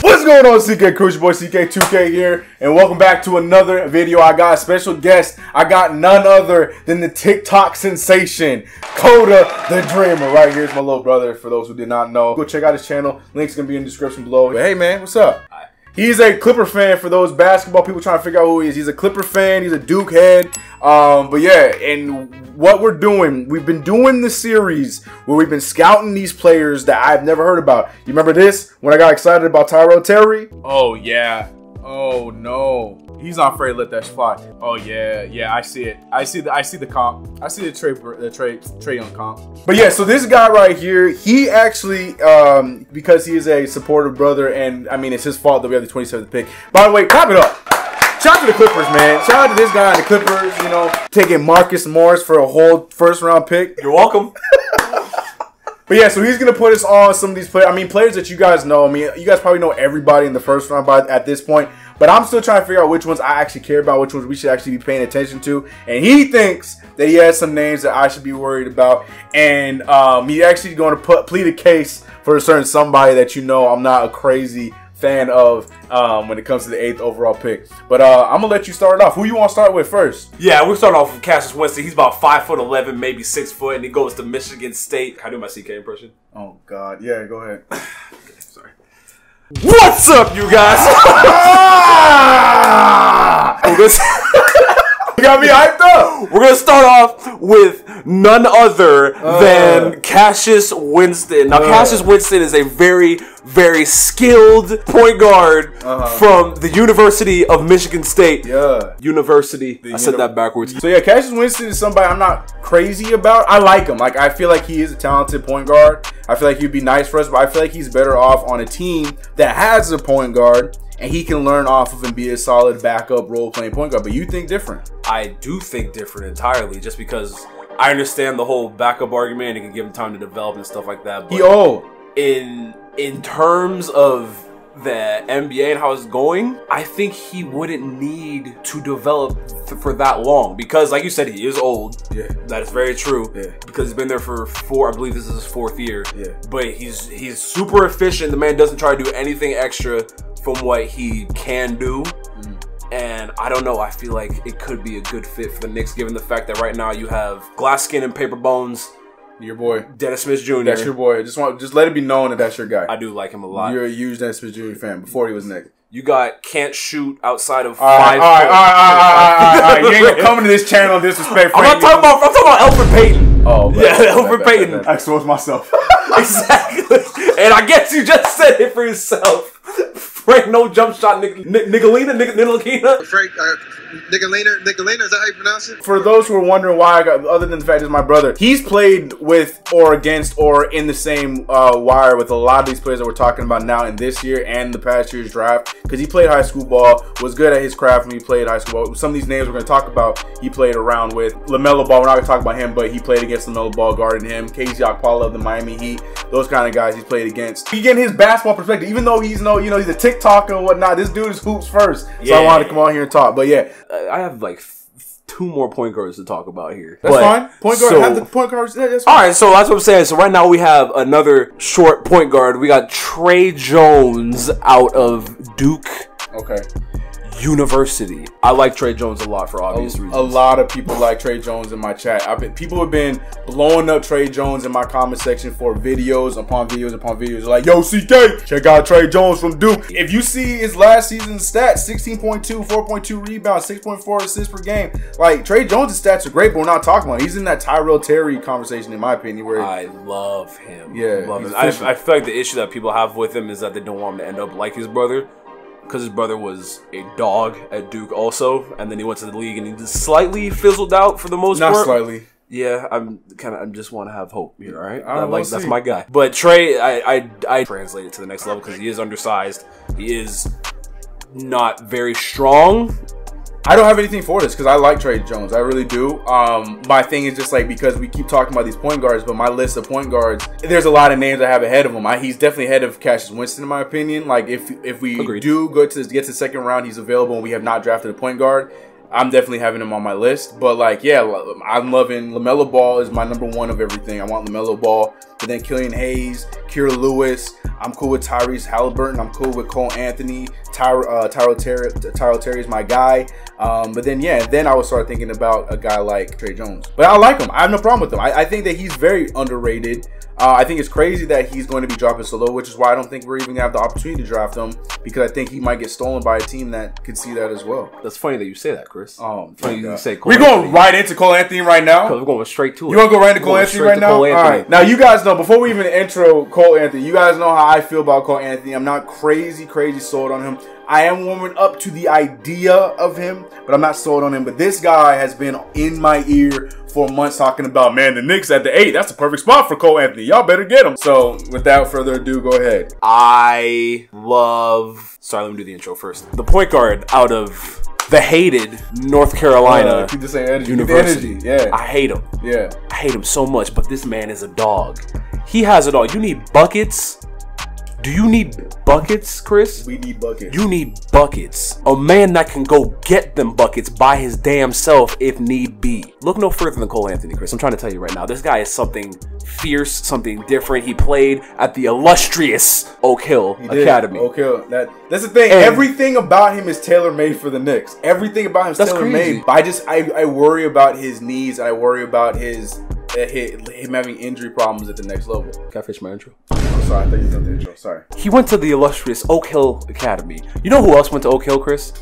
What's going on, CK Crew? Your boy CK2K here, and welcome back to another video. I got a special guest. I got none other than the TikTok sensation, Kodathedreamer. Right here's my little brother, for those who did not know. Go check out his channel. Link's gonna be in the description below. But hey man, what's up? He's a Clipper fan. For those basketball people trying to figure out who he is, he's a Clipper fan. He's a Duke head. But yeah, and what we're doing, we've been doing the series where we've been scouting these players that I've never heard about. You remember this? When I got excited about Terry? Oh yeah. Oh no. He's not afraid to let that fly. Oh yeah, yeah, I see it. I see the comp. I see the Tre Young comp. But yeah, so this guy right here, he actually, because he is a supportive brother, and I mean it's his fault that we have the 27th pick. By the way, clap it up. Shout out to the Clippers, man. Shout out to this guy and the Clippers, you know, taking Marcus Morris for a whole first-round pick. You're welcome. But yeah, so he's going to put us on some of these players. I mean, players that you guys know. I mean, you guys probably know everybody in the first round at this point. But I'm still trying to figure out which ones I actually care about, which ones we should actually be paying attention to. And he thinks that he has some names that I should be worried about. And he's actually going to plead a case for a certain somebody that you know I'm not a crazy fan of when it comes to the 8th overall pick. But I'm gonna let you start it off. Who you want to start with first? Yeah, we'll start off with Cassius Winston. He's about 5'11", maybe 6 foot, and he goes to Michigan State. Can I do my CK impression? Oh God, yeah, go ahead. Okay, sorry. What's up, you guys? You got me hyped up. We're gonna start off with none other than Cassius Winston. Now, Cassius Winston is a very, very skilled point guard from the University of Michigan State. Yeah. University. I said that backwards. So yeah, Cassius Winston is somebody I'm not crazy about. I like him. Like, I feel like he is a talented point guard. I feel like he'd be nice for us, but I feel like he's better off on a team that has a point guard and he can learn off of and be a solid backup role-playing point guard. But you think different. I do think different entirely, just because I understand the whole backup argument. It can give him time to develop and stuff like that. But in terms of the NBA and how it's going, I think he wouldn't need to develop for that long, because like you said, he is old. Yeah, that is very true. Yeah, because he's been there for I believe this is his 4th year. Yeah, but he's super efficient. The man doesn't try to do anything extra from what he can do. And I don't know, I feel like it could be a good fit for the Knicks, given the fact that right now you have glass skin and paper bones. Your boy Dennis Smith Jr. That's your boy. Just let it be known that that's your guy. I do like him a lot. You're a huge Dennis Smith Jr. fan before he was Knicks. You got can't shoot outside of 5 All right. You ain't gonna come into this channel and disrespect. I'm talking about Alfred Payton. Oh, yeah, Alfred Payton. I exposed myself. Exactly. And I guess you just said it for yourself. Frank, no jump shot, Nicolina? Frank, Nicolina, is that how you pronounce it? For those who are wondering why I got, other than the fact he's my brother, he's played with or against or in the same wire with a lot of these players that we're talking about now in this year and the past year's draft, because he played high school ball, was good at his craft when he played high school ball. Some of these names we're going to talk about, he played around with. LaMelo Ball, we're not going to talk about him, but he played against LaMelo Ball, guarding him. Casey Okpala of the Miami Heat, those kind of guys he's played against. He getting his basketball perspective, even though he's he's a TikToker and whatnot. This dude is hoops first, so I wanted to come on here and talk. But yeah, I have like 2 more point guards to talk about here. That's fine. Point guard, have the point guards. That's fine. All right, so that's what I'm saying. So right now we have another short point guard. We got Tre Jones out of Duke. Okay. University. I like Tre Jones a lot for obvious reasons. A lot of people like Tre Jones in my chat. People have been blowing up Tre Jones in my comment section for videos upon videos upon videos. Like, yo, CK, check out Tre Jones from Duke. If you see his last season's stats, 16.2, 4.2 rebounds, 6.4 assists per game. Like, Tre Jones' stats are great, but we're not talking about him. He's in that Terry conversation, in my opinion. Where I love him. Yeah, love him. I feel like the issue that people have with him is that they don't want him to end up like his brother. Because his brother was a dog at Duke also, and then he went to the league and he just slightly fizzled out for the most part. Not slightly. Yeah, I just want to have hope here, all right? That's my guy. But Tre, I translate it to the next level because he is undersized. He is not very strong. I don't have anything for this because I like Tre Jones. I really do. My thing is just like, because we keep talking about these point guards, but my list of point guards, there's a lot of names I have ahead of him. He's definitely ahead of Cassius Winston in my opinion. Like, if we Agreed. do get to the second round, he's available and we have not drafted a point guard, I'm definitely having him on my list. But like, yeah, I'm loving LaMelo Ball is my #1 of everything. I want LaMelo Ball. But then Killian Hayes, Kira Lewis. I'm cool with Tyrese Halliburton. I'm cool with Cole Anthony. Tyrell Terry is my guy. But then, yeah, then I would start thinking about a guy like Tre Jones. But I like him. I have no problem with him. I think that he's very underrated. I think it's crazy that he's going to be dropping so low, which is why I don't think we're even going to have the opportunity to draft him, because I think he might get stolen by a team that could see that as well. That's funny that you say that, Chris. Oh, funny you say Cole Anthony. Going right into Cole Anthony right now? Because we're going straight to it. You want to go right into Cole Anthony right now? All right. Now, you guys know, before we even intro Cole Anthony, you guys know how I feel about Cole Anthony. I'm not crazy sold on him. I am warming up to the idea of him, but I'm not sold on him. But this guy has been in my ear for months talking about, man, the Knicks at the 8. That's the perfect spot for Cole Anthony. Y'all better get him. So without further ado, go ahead. I love... Sorry, let me do the intro first. The point guard out of the hated North Carolina keep the same energy. University. Yeah. I hate him. Yeah. I hate him so much, but this man is a dog. He has it all. You need buckets. Do you need buckets, Chris? We need buckets. You need buckets. A man that can go get them buckets by his damn self if need be. Look no further than Cole Anthony, Chris. I'm trying to tell you right now. This guy is something fierce, something different. He played at the illustrious Oak Hill Academy. Oak Hill. That's the thing. And everything about him is tailor-made for the Knicks. Everything about him is tailor-made. I worry about his knees. I worry about him having injury problems at the next level. Can I finish my intro? Oh, sorry, I thought you did the intro. Sorry. He went to the illustrious Oak Hill Academy. You know who else went to Oak Hill, Chris?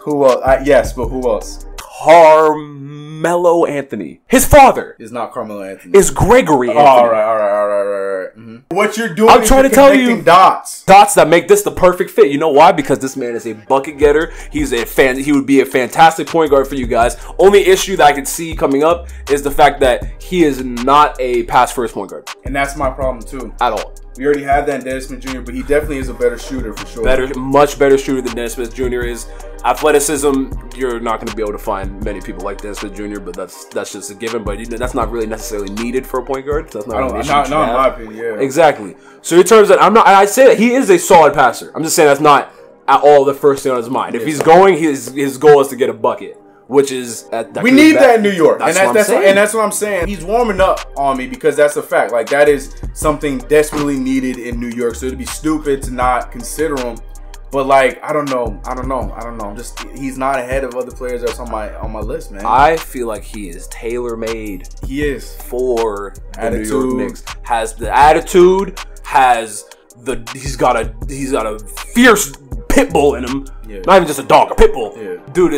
Who else? Yes, but who else? Carmelo Anthony. His father is not Carmelo Anthony. Is Gregory Anthony. All right. Mm-hmm. What you're doing I'm trying to tell you, dots that make this the perfect fit. You know why? Because this man is a bucket getter. He's a fan. He would be a fantastic point guard for you guys. Only issue that I could see coming up is the fact that he is not a pass first point guard. And that's my problem too. At all. We already have that in Dennis Smith Jr., but he definitely is a better shooter for sure. Much better shooter than Dennis Smith Jr. is. Athleticism, you're not going to be able to find many people like Dennis Smith Jr., but that's just a given. But that's not really necessarily needed for a point guard. So that's not an issue. Not in my opinion, yeah. Exactly. So in terms of, I say that he is a solid passer. I'm just saying that's not at all the first thing on his mind. If he's going, his goal is to get a bucket. Which is we need that in New York, and that's what I'm saying. He's warming up on me because that's a fact. Like that is something desperately needed in New York. So it'd be stupid to not consider him. But like I don't know. Just he's not ahead of other players that's on my list, man. I feel like he is tailor made. He is for the New York Knicks. Has the attitude. He's got a fierce pit bull in him. Yeah. Not even just a dog, a pit bull. Yeah. Dude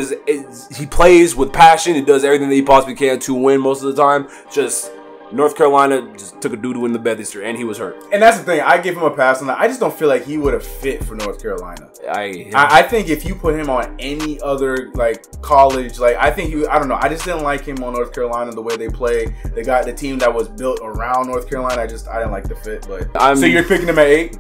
he plays with passion. He does everything that he possibly can to win most of the time. Just North Carolina just took a doo-doo in the bed this year, and he was hurt. And that's the thing. I give him a pass on that. I just don't feel like he would have fit for North Carolina. I think if you put him on any other like college, like I think I don't know. I just didn't like him on North Carolina the way they play. They got the team that was built around North Carolina. I didn't like the fit. But so you're picking him at 8?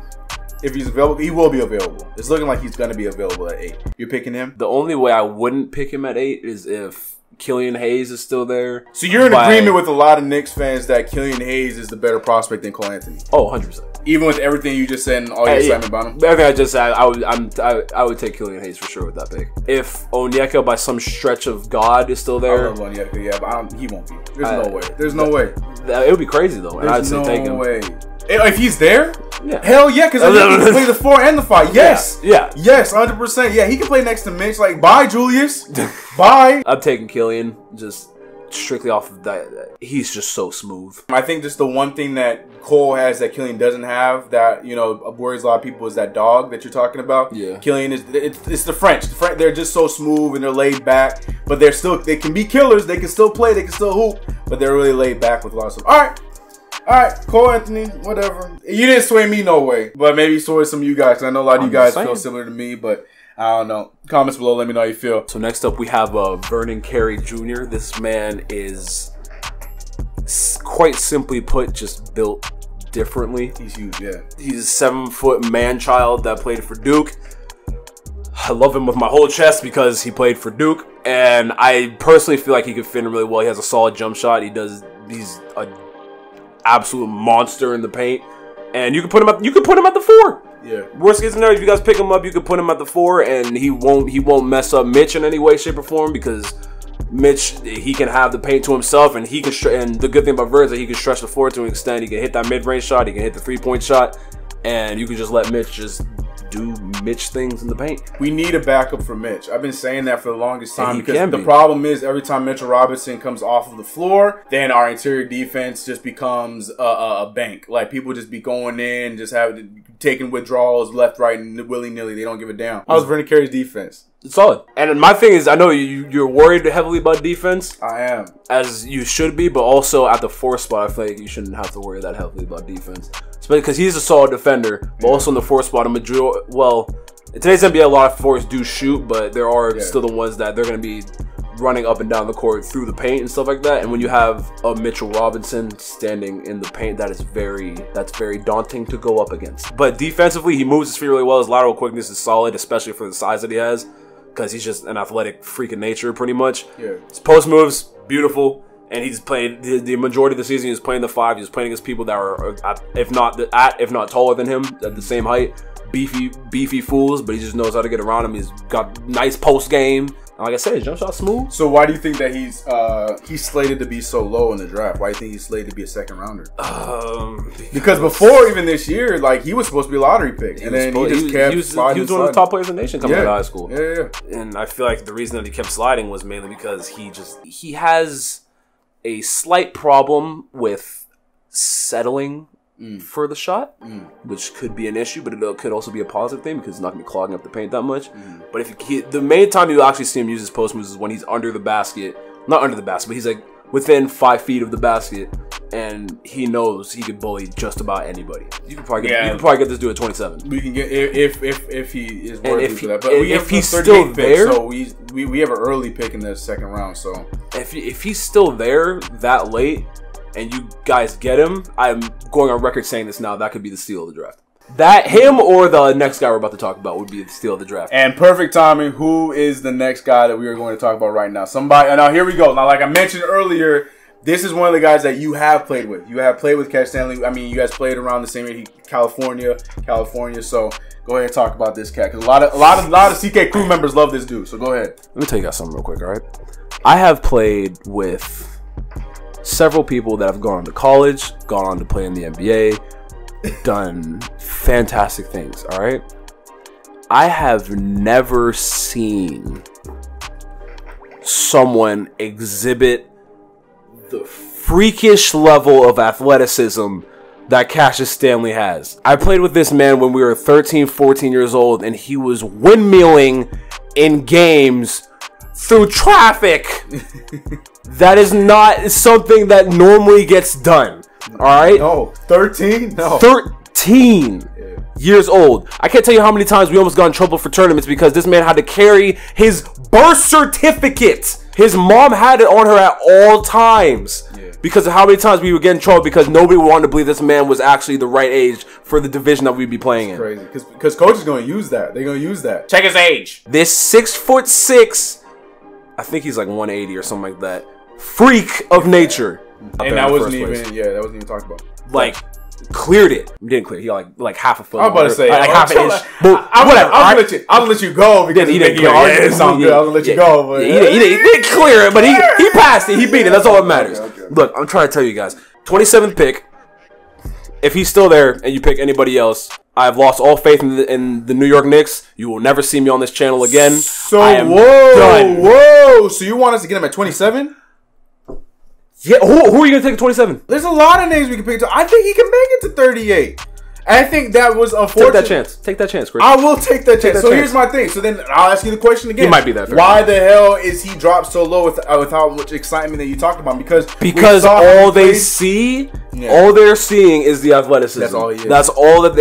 If he's available, he will be available. It's looking like he's going to be available at 8. You're picking him? The only way I wouldn't pick him at 8 is if Killian Hayes is still there. So you're in agreement with a lot of Knicks fans that Killian Hayes is the better prospect than Cole Anthony? Oh, 100%. Even with everything you just said and all your excitement about him? Everything I just said, I would take Killian Hayes for sure with that pick. If Onyeka, by some stretch of God, is still there. I love Onyeka, yeah, but he won't be. There's no way. There's no way. It would be crazy, though. And I'd say take him. No way. If he's there? Yeah. Hell yeah, because he can play the 4 and the 5. Yes. Yeah. Yes, 100%. Yeah, he can play next to Mitch. Like, bye, Julius. Bye. I'm taking Killian just strictly off of that. He's just so smooth. I think just the one thing that Cole has that Killian doesn't have that, worries a lot of people is that dog that you're talking about. Yeah. Killian is, it's the French. They're just so smooth and they're laid back, but they can be killers. They can still play. They can still hoop, but they're really laid back with a lot of stuff. All right, Cole Anthony, whatever. You didn't sway me no way, but maybe sway some of you guys. I know a lot of you guys feel similar to me, but I don't know. Comments below, let me know how you feel. So next up, we have Vernon Carey Jr. This man is, quite simply put, just built differently. He's huge, yeah. He's a 7-foot man-child that played for Duke. I love him with my whole chest because he played for Duke, and I personally feel like he could fit in really well. He has a solid jump shot. He's a absolute monster in the paint, and you can put him at the 4. Yeah. Worst case scenario, if you guys pick him up, you could put him at the 4, and he won't mess up Mitch in any way, shape, or form, because Mitch, he can have the paint to himself, and he can. And the good thing about Vert is that he can stretch the floor to an extent. He can hit that mid-range shot. He can hit the 3-point shot, and you can just let Mitch just do Mitch things in the paint. We need a backup for Mitch. I've been saying that for the longest time, because the problem is every time Mitchell Robinson comes off of the floor, then our interior defense just becomes a bank. Like, people just be going in, just taking withdrawals left, right, and willy-nilly. They don't give a damn. How's Vernon Carey's defense? It's solid. And my thing is, I know you're worried heavily about defense. I am. As you should be, but also at the 4th spot, I feel like you shouldn't have to worry that heavily about defense. Especially because he's a solid defender, but also in the 4th spot, in today's NBA, a lot of 4s do shoot, but there are still the ones that they're going to be running up and down the court through the paint and stuff like that. And when you have a Mitchell Robinson standing in the paint, that's very daunting to go up against. But defensively, he moves his feet really well. His lateral quickness is solid, especially for the size that he has, because he's just an athletic freak of nature, pretty much. Yeah. His post moves, beautiful. And he's played the majority of the season. He was playing the 5. He was playing against people that are, if not taller than him, at the same height. Beefy fools, but he just knows how to get around him. He's got nice post game. And like I said, his jump shot smooth. So why do you think that he's slated to be so low in the draft? Why do you think he's slated to be a 2nd rounder? Because before even this year, like, he was supposed to be a lottery pick, and then he just kept sliding. He was one of the top players in the nation coming out of high school. Yeah. And I feel like the reason that he kept sliding was mainly because he has a slight problem with settling for the shot, which could be an issue, but it could also be a positive thing because it's not going to be clogging up the paint that much. But the main time you actually see him use his post moves is when he's under the basket. Not under the basket, but he's like within 5 feet of the basket, and he knows he could bully just about anybody. You could probably get this dude at 27. We can get if he is worthy for that. But if he's still there, so we have an early pick in the 2nd round. So if he's still there that late, and you guys get him, I'm going on record saying this now, that could be the steal of the draft. That, him or the next guy we're about to talk about would be the steal of the draft. And perfect timing, who is the next guy that we are going to talk about right now? Now here we go. Now, like I mentioned earlier, this is one of the guys that you have played with. You have played with Cassius Stanley. I mean, you guys played around the same area, California. So go ahead and talk about this cat, because a lot of CK crew members love this dude. So go ahead. Let me tell you guys something real quick, all right? I have played with several people that have gone on to college, gone on to play in the NBA, done fantastic things, all right? I have never seen someone exhibit the freakish level of athleticism that Cassius Stanley has. I played with this man when we were 13, 14 years old, and he was windmilling in games through traffic. That is not something that normally gets done. Alright? No. 13? No. 13 years old. I can't tell you how many times we almost got in trouble for tournaments because this man had to carry his birth certificate. His mom had it on her at all times. Because of how many times we would get in trouble because nobody wanted to believe this man was actually the right age for the division that we'd be playing in. Crazy. Because coach is going to use that. They're going to use that. Check his age. This 6'6", I think he's like 180 or something like that, freak of nature. And that wasn't even talked about. Like, cleared it. He didn't clear it. He got like half a foot. I was about to say like half an inch. I'll let you go because he didn't clear it. I was gonna let you go, but he didn't clear it, but he passed it. He beat it. That's all that matters. Okay. Look, I'm trying to tell you guys. 27th pick. If he's still there and you pick anybody else, I've lost all faith in the New York Knicks. You will never see me on this channel again. So whoa. So you want us to get him at 27? Yeah, who are you going to take at 27? There's a lot of names we can pick. I think he can make it to 38. I think that was unfortunate. Take that chance, Chris. I will take that chance. So here's my thing. So then I'll ask you the question again. He might be that. Why the hell is he dropped so low with how much excitement that you talked about? Because all they see, all they're seeing is the athleticism. That's all he is. That's all that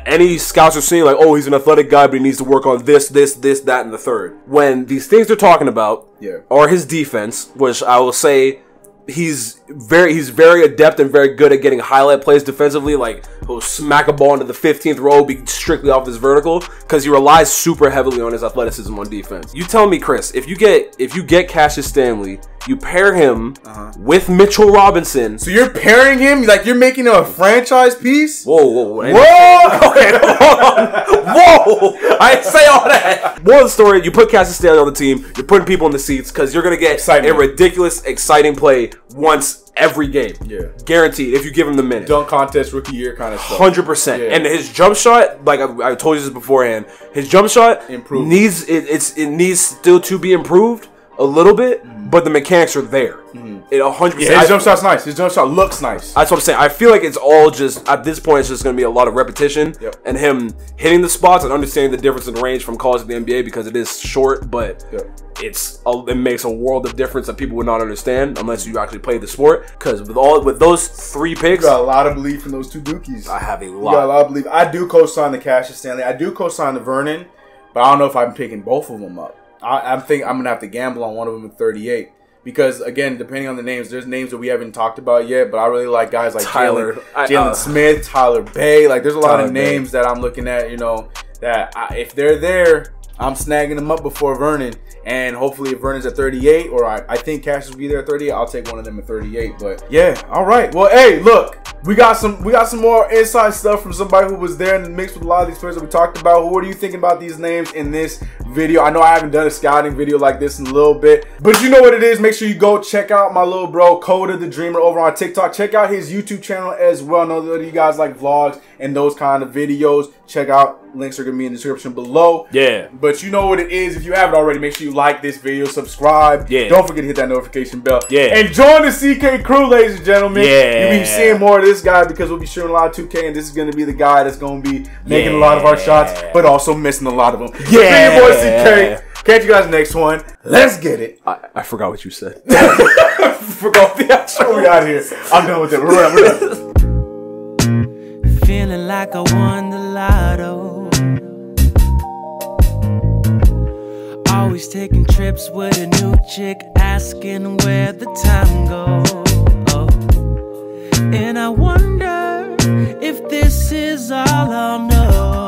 any scouts are seeing. Like, oh, he's an athletic guy, but he needs to work on this, that, and the third. When these things they're talking about are his defense, which I will say he's very adept and very good at getting highlight plays defensively. Like, he'll smack a ball into the 15th row, be strictly off his vertical, because he relies super heavily on his athleticism on defense. You tell me, Chris, if you get Cassius Stanley, you pair him with Mitchell Robinson. So you're pairing him like you're making him a franchise piece? Whoa. Okay, hold on. Whoa! I didn't say all that. More of the story, you put Cassius Stanley on the team, you're putting people in the seats because you're going to get a ridiculous, exciting play once every game. Yeah. Guaranteed, if you give him the minute. Dunk contest, rookie year kind of stuff. 100%. Yeah. And his jump shot, like I told you this beforehand, his jump shot needs still to be improved a little bit, but the mechanics are there. It 100%. Yeah, his jump shot's nice. His jump shot looks nice. That's what I'm saying. I feel like it's all just, at this point, it's just going to be a lot of repetition and him hitting the spots and understanding the difference in range from college to the NBA, because it is short, but it makes a world of difference that people would not understand unless you actually play the sport. Because with those 3 picks, you got a lot of belief in those 2 dookies. I have a lot. You got a lot of belief. I do co-sign the Cassius Stanley. I do co-sign the Vernon, but I don't know if I'm picking both of them up. I think I'm gonna have to gamble on one of them at 38 because, again, depending on the names, there's names that we haven't talked about yet. But I really like guys like Jalen Smith, Tyler Bay. Like, there's a lot of names that I'm looking at. You know, that if they're there, I'm snagging them up before Vernon. And hopefully, if Vernon's at 38, or I think Cassius will be there at 38, I'll take one of them at 38. But yeah, all right. Well, hey, look, we got some more inside stuff from somebody who was there in the mix with a lot of these players that we talked about. What are you thinking about these names in this video? I know I haven't done a scouting video like this in a little bit, but you know what it is. Make sure you go check out my little bro Kodathedreamer over on TikTok. Check out his YouTube channel as well. I know that you guys like vlogs and those kind of videos. Check out. Links are going to be in the description below. Yeah. But you know what it is. If you haven't already, make sure you like this video, subscribe. Yeah. Don't forget to hit that notification bell. Yeah. And join the CK crew, ladies and gentlemen. Yeah. You'll be seeing more of this guy because we'll be shooting a lot of 2K, and this is going to be the guy that's going to be making a lot of our shots, but also missing a lot of them. Yeah. See your boy CK. Catch you guys next one. Let's get it. I forgot what you said. Forgot the outro. We out here. I'm done with it. We're done. Feeling like I won the lotto. Always taking trips with a new chick, asking where the time goes. And I wonder if this is all I'll know.